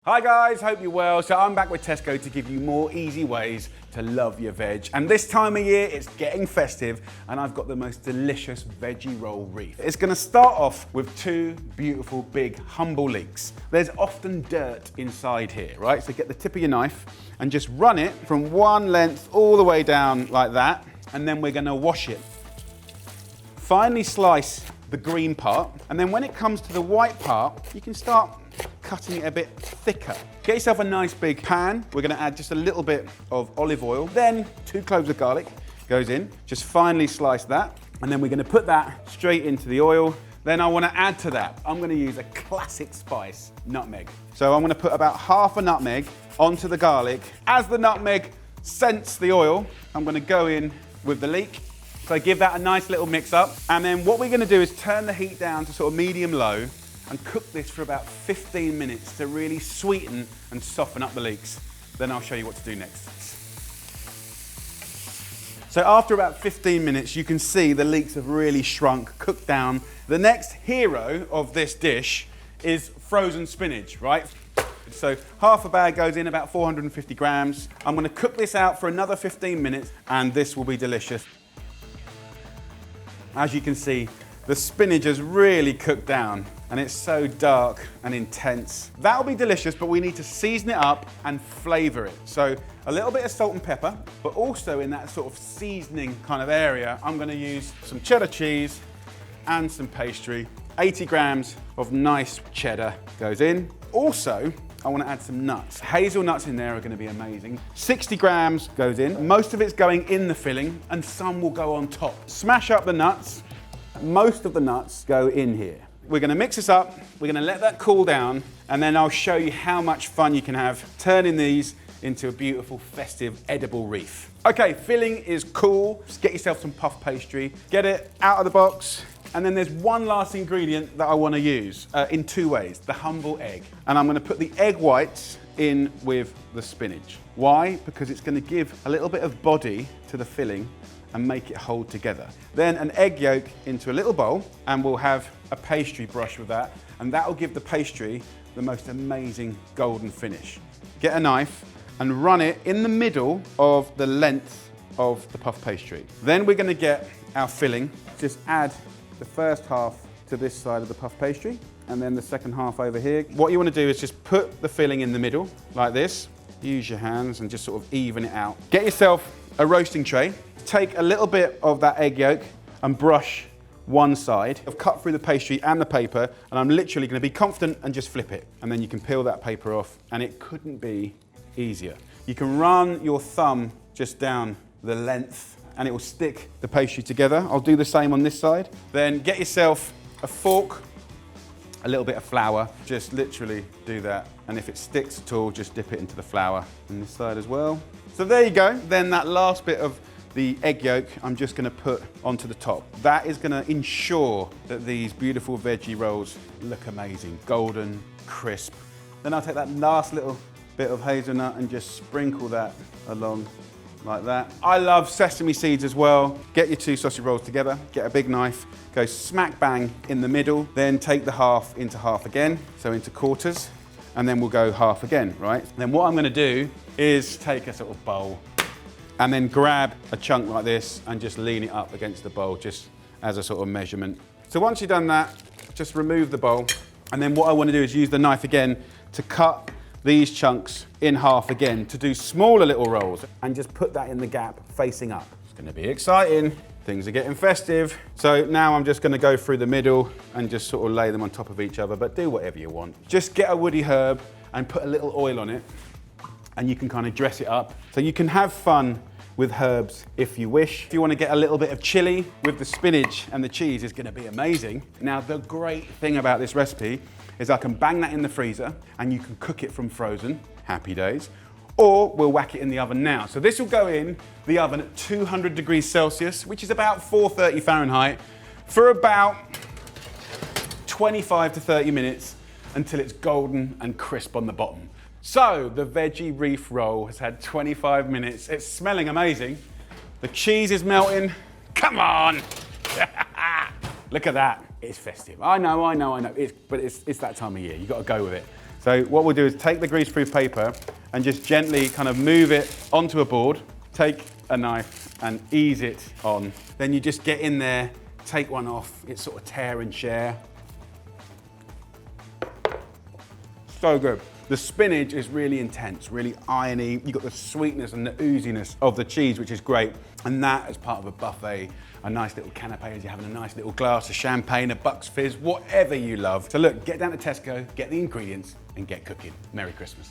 Hi guys, hope you're well. So I'm back with Tesco to give you more easy ways to love your veg. And this time of year, it's getting festive and I've got the most delicious veggie roll reef. It's gonna start off with two beautiful, big, humble leeks. There's often dirt inside here, right? So get the tip of your knife and just run it from one length all the way down like that. And then we're gonna wash it. Finely slice the green part. And then when it comes to the white part, you can start cutting it a bit thicker. Get yourself a nice big pan. We're gonna add just a little bit of olive oil. Then 2 cloves of garlic goes in. Just finely slice that. And then we're gonna put that straight into the oil. Then I wanna add to that, I'm gonna use a classic spice, nutmeg. So I'm gonna put about half a nutmeg onto the garlic. As the nutmeg scents the oil, I'm gonna go in with the leek. So give that a nice little mix up. And then what we're gonna do is turn the heat down to sort of medium-low and cook this for about 15 minutes to really sweeten and soften up the leeks. Then I'll show you what to do next. So after about 15 minutes, you can see the leeks have really shrunk, cooked down. The next hero of this dish is frozen spinach, right? So half a bag goes in, about 450 grams. I'm gonna cook this out for another 15 minutes and this will be delicious. As you can see, the spinach has really cooked down and it's so dark and intense. That'll be delicious, but we need to season it up and flavor it. So a little bit of salt and pepper, but also in that sort of seasoning kind of area, I'm gonna use some cheddar cheese and some pastry. 80 grams of nice cheddar goes in. Also, I want to add some nuts. Hazelnuts in there are going to be amazing. 60 grams goes in. Most of it's going in the filling and some will go on top. Smash up the nuts. Most of the nuts go in here. We're going to mix this up. We're going to let that cool down and then I'll show you how much fun you can have turning these into a beautiful, festive, edible reef. Okay, filling is cool. Just get yourself some puff pastry. Get it out of the box. And then there's one last ingredient that I want to use in 2 ways, the humble egg. And I'm going to put the egg whites in with the spinach. Why? Because it's going to give a little bit of body to the filling and make it hold together. Then an egg yolk into a little bowl and we'll have a pastry brush with that and that will give the pastry the most amazing golden finish. Get a knife and run it in the middle of the length of the puff pastry. Then we're going to get our filling. Just add the first half to this side of the puff pastry and then the second half over here. What you want to do is just put the filling in the middle like this. Use your hands and just sort of even it out. Get yourself a roasting tray. Take a little bit of that egg yolk and brush one side. I've cut through the pastry and the paper and I'm literally going to be confident and just flip it. And then you can peel that paper off and it couldn't be easier. You can run your thumb just down the length and it will stick the pastry together. I'll do the same on this side. Then get yourself a fork, a little bit of flour, just literally do that. And if it sticks at all, just dip it into the flour on this side as well. So there you go. Then that last bit of the egg yolk, I'm just gonna put onto the top. That is gonna ensure that these beautiful veggie rolls look amazing, golden, crisp. Then I'll take that last little bit of hazelnut and just sprinkle that along like that. I love sesame seeds as well. Get your 2 sausage rolls together, get a big knife, go smack bang in the middle, then take the half into half again, so into quarters, and then we'll go half again, right? Then what I'm gonna do is take a sort of bowl and then grab a chunk like this and just lean it up against the bowl just as a sort of measurement. So once you've done that, just remove the bowl. And then what I wanna do is use the knife again to cut these chunks in half again to do smaller little rolls and just put that in the gap facing up. It's gonna be exciting. Things are getting festive. So now I'm just gonna go through the middle and just sort of lay them on top of each other, but do whatever you want. Just get a woody herb and put a little oil on it and you can kind of dress it up. So you can have fun with herbs if you wish. If you want to get a little bit of chili with the spinach and the cheese, is going to be amazing. Now the great thing about this recipe is I can bang that in the freezer and you can cook it from frozen, happy days, or we'll whack it in the oven now. So this will go in the oven at 200 degrees Celsius, which is about 430 Fahrenheit, for about 25 to 30 minutes until it's golden and crisp on the bottom. So the veggie reef roll has had 25 minutes. It's smelling amazing. The cheese is melting. Come on. Look at that. It's festive. I know. But it's that time of year. You've got to go with it. So what we'll do is take the greaseproof paper and just gently kind of move it onto a board, take a knife and ease it on. Then you just get in there, take one off, it's sort of tear and share. So good. The spinach is really intense, really irony. You've got the sweetness and the ooziness of the cheese, which is great. And that as part of a buffet, a nice little canapé as you're having a nice little glass of champagne, a Bucks Fizz, whatever you love. So look, get down to Tesco, get the ingredients and get cooking. Merry Christmas.